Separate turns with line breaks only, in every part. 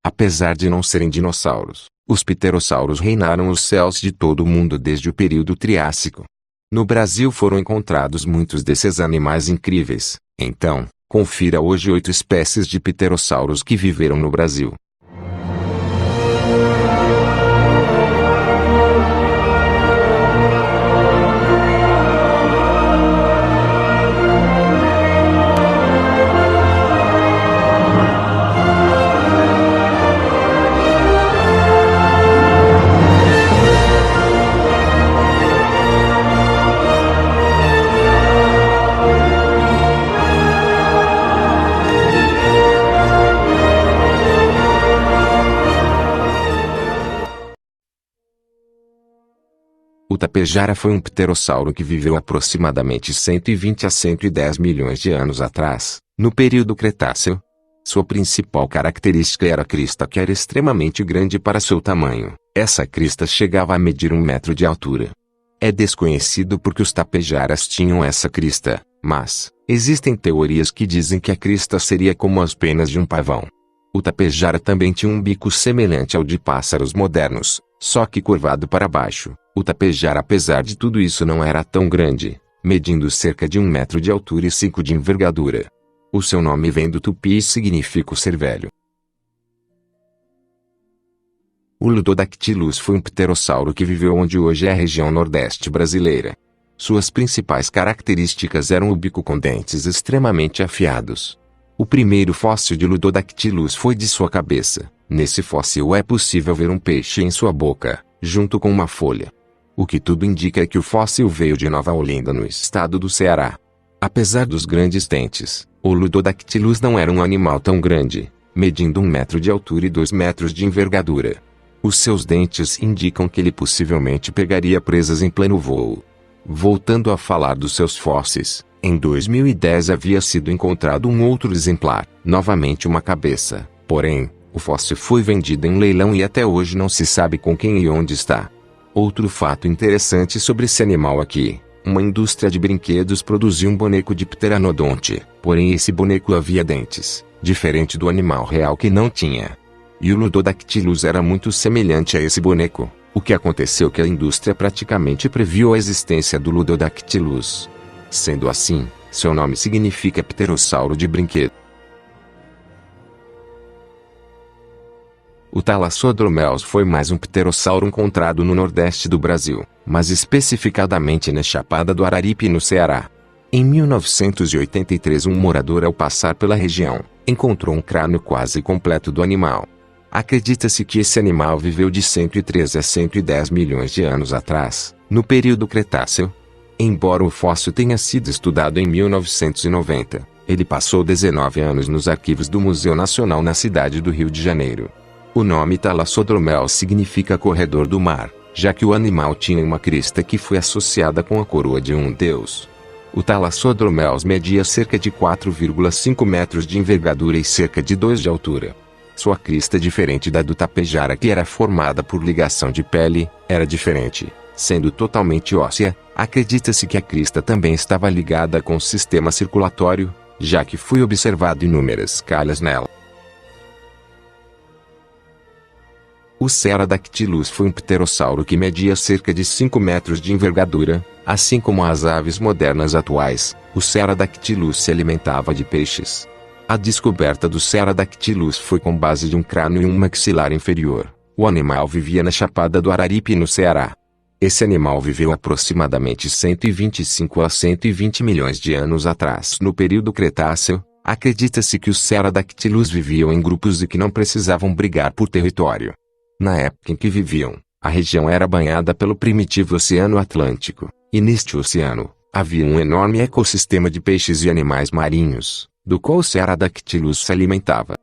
Apesar de não serem dinossauros, os pterossauros reinaram os céus de todo o mundo desde o período Triássico. No Brasil foram encontrados muitos desses animais incríveis. Então, confira hoje 8 espécies de pterossauros que viveram no Brasil. O tapejara foi um pterossauro que viveu aproximadamente 120 a 110 milhões de anos atrás, no período Cretáceo. Sua principal característica era a crista, que era extremamente grande para seu tamanho. Essa crista chegava a medir 1 metro de altura. É desconhecido porque os tapejaras tinham essa crista, mas existem teorias que dizem que a crista seria como as penas de um pavão. O tapejara também tinha um bico semelhante ao de pássaros modernos, só que curvado para baixo. O tapejara, apesar de tudo isso, não era tão grande, medindo cerca de 1 metro de altura e 5 de envergadura. O seu nome vem do tupi e significa o ser velho. O Ludodactylus foi um pterossauro que viveu onde hoje é a região nordeste brasileira. Suas principais características eram o bico com dentes extremamente afiados. O primeiro fóssil de Ludodactylus foi de sua cabeça. Nesse fóssil é possível ver um peixe em sua boca, junto com uma folha. O que tudo indica é que o fóssil veio de Nova Olinda, no estado do Ceará. Apesar dos grandes dentes, o Ludodactylus não era um animal tão grande, medindo 1 metro de altura e 2 metros de envergadura. Os seus dentes indicam que ele possivelmente pegaria presas em pleno voo. Voltando a falar dos seus fósseis, em 2010 havia sido encontrado um outro exemplar, novamente uma cabeça. Porém, o fóssil foi vendido em leilão e até hoje não se sabe com quem e onde está. Outro fato interessante sobre esse animal é que uma indústria de brinquedos produziu um boneco de pteranodonte, porém esse boneco havia dentes, diferente do animal real que não tinha. E o Ludodactylus era muito semelhante a esse boneco. O que aconteceu é que a indústria praticamente previu a existência do Ludodactylus. Sendo assim, seu nome significa pterossauro de brinquedo. O Thalassodromeus foi mais um pterossauro encontrado no nordeste do Brasil, mas especificadamente na Chapada do Araripe, no Ceará. Em 1983, um morador, ao passar pela região, encontrou um crânio quase completo do animal. Acredita-se que esse animal viveu de 113 a 110 milhões de anos atrás, no período Cretáceo. Embora o fóssil tenha sido estudado em 1990, ele passou 19 anos nos arquivos do Museu Nacional na cidade do Rio de Janeiro. O nome Thalassodromeus significa corredor do mar, já que o animal tinha uma crista que foi associada com a coroa de um deus. O Thalassodromeus media cerca de 4,5 metros de envergadura e cerca de 2 de altura. Sua crista, diferente da do tapejara, que era formada por ligação de pele, era diferente, sendo totalmente óssea. Acredita-se que a crista também estava ligada com o sistema circulatório, já que foi observado inúmeras calhas nela. O Ceratodactylus foi um pterossauro que media cerca de 5 metros de envergadura. Assim como as aves modernas atuais, o Ceratodactylus se alimentava de peixes. A descoberta do Ceratodactylus foi com base de um crânio e um maxilar inferior. O animal vivia na Chapada do Araripe, no Ceará. Esse animal viveu aproximadamente 125 a 120 milhões de anos atrás. No período Cretáceo, acredita-se que os Ceratodactylus viviam em grupos e que não precisavam brigar por território. Na época em que viviam, a região era banhada pelo primitivo Oceano Atlântico, e neste oceano, havia um enorme ecossistema de peixes e animais marinhos, do qual o Ceratodactylus se alimentava.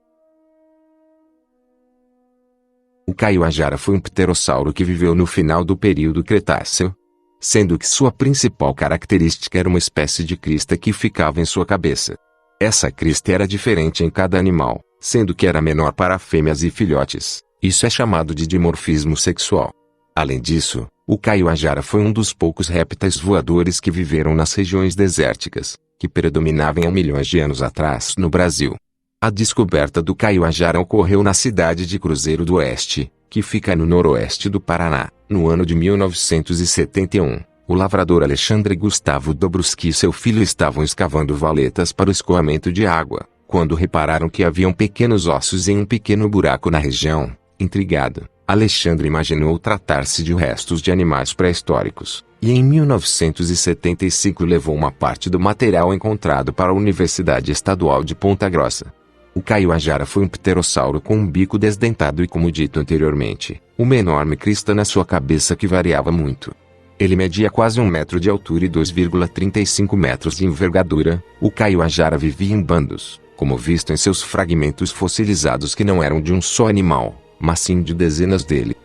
O Caiuajara foi um pterossauro que viveu no final do período Cretáceo, sendo que sua principal característica era uma espécie de crista que ficava em sua cabeça. Essa crista era diferente em cada animal, sendo que era menor para fêmeas e filhotes. Isso é chamado de dimorfismo sexual. Além disso, o Caiuajara foi um dos poucos répteis voadores que viveram nas regiões desérticas, que predominavam há milhões de anos atrás no Brasil. A descoberta do Caiuajara ocorreu na cidade de Cruzeiro do Oeste, que fica no noroeste do Paraná, no ano de 1971. O lavrador Alexandre Gustavo Dobruski e seu filho estavam escavando valetas para o escoamento de água, quando repararam que haviam pequenos ossos em um pequeno buraco na região. Intrigado, Alexandre imaginou tratar-se de restos de animais pré-históricos, e em 1975 levou uma parte do material encontrado para a Universidade Estadual de Ponta Grossa. O Caiuajara foi um pterossauro com um bico desdentado e, como dito anteriormente, uma enorme crista na sua cabeça que variava muito. Ele media quase 1 metro de altura e 2,35 metros de envergadura. O Caiuajara vivia em bandos, como visto em seus fragmentos fossilizados que não eram de um só animal, mas sim de dezenas dele.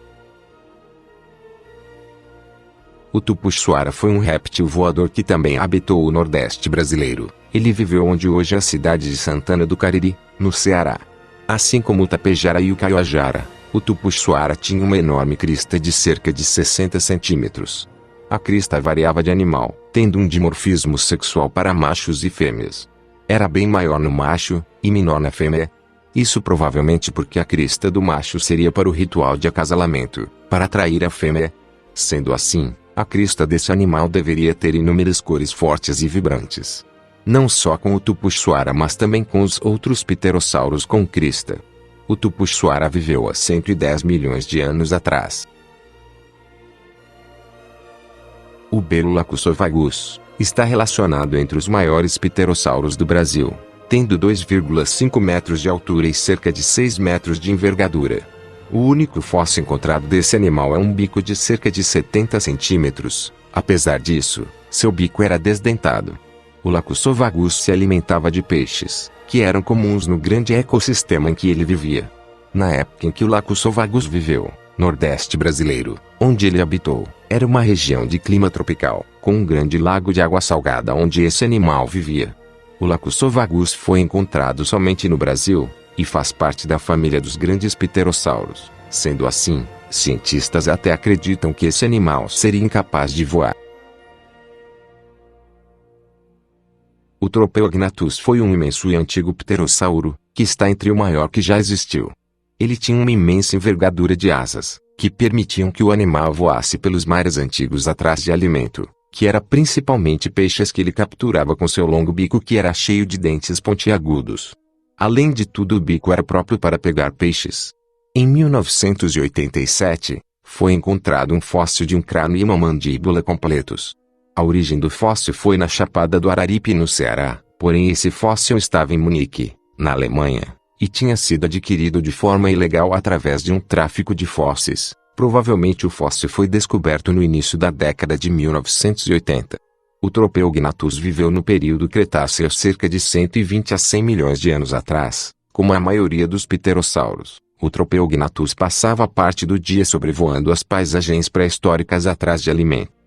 O tupuxuara foi um réptil voador que também habitou o Nordeste brasileiro. Ele viveu onde hoje é a cidade de Santana do Cariri, no Ceará. Assim como o tapejara e o caiuajara, o tupuxuara tinha uma enorme crista de cerca de 60 centímetros. A crista variava de animal, tendo um dimorfismo sexual para machos e fêmeas. Era bem maior no macho, e menor na fêmea. Isso provavelmente porque a crista do macho seria para o ritual de acasalamento, para atrair a fêmea. Sendo assim, a crista desse animal deveria ter inúmeras cores fortes e vibrantes. Não só com o tupuxuara, mas também com os outros pterossauros com crista. O tupuxuara viveu há 110 milhões de anos atrás. O Belulacussovagus está relacionado entre os maiores pterossauros do Brasil, tendo 2,5 metros de altura e cerca de 6 metros de envergadura. O único fóssil encontrado desse animal é um bico de cerca de 70 centímetros. Apesar disso, seu bico era desdentado. O Lacussovagus se alimentava de peixes, que eram comuns no grande ecossistema em que ele vivia. Na época em que o Lacussovagus viveu, Nordeste brasileiro, onde ele habitou, era uma região de clima tropical, com um grande lago de água salgada onde esse animal vivia. O Lacussovagus foi encontrado somente no Brasil, e faz parte da família dos grandes pterossauros. Sendo assim, cientistas até acreditam que esse animal seria incapaz de voar. O Tropeognathus foi um imenso e antigo pterossauro, que está entre o maior que já existiu. Ele tinha uma imensa envergadura de asas, que permitiam que o animal voasse pelos mares antigos atrás de alimento, que era principalmente peixes que ele capturava com seu longo bico que era cheio de dentes pontiagudos. Além de tudo, o bico era próprio para pegar peixes. Em 1987, foi encontrado um fóssil de um crânio e uma mandíbula completos. A origem do fóssil foi na Chapada do Araripe, no Ceará, porém esse fóssil estava em Munique, na Alemanha, e tinha sido adquirido de forma ilegal através de um tráfico de fósseis. Provavelmente o fóssil foi descoberto no início da década de 1980. O Tropeognathus viveu no período Cretáceo cerca de 120 a 100 milhões de anos atrás. Como a maioria dos pterossauros, o Tropeognathus passava parte do dia sobrevoando as paisagens pré-históricas atrás de alimento.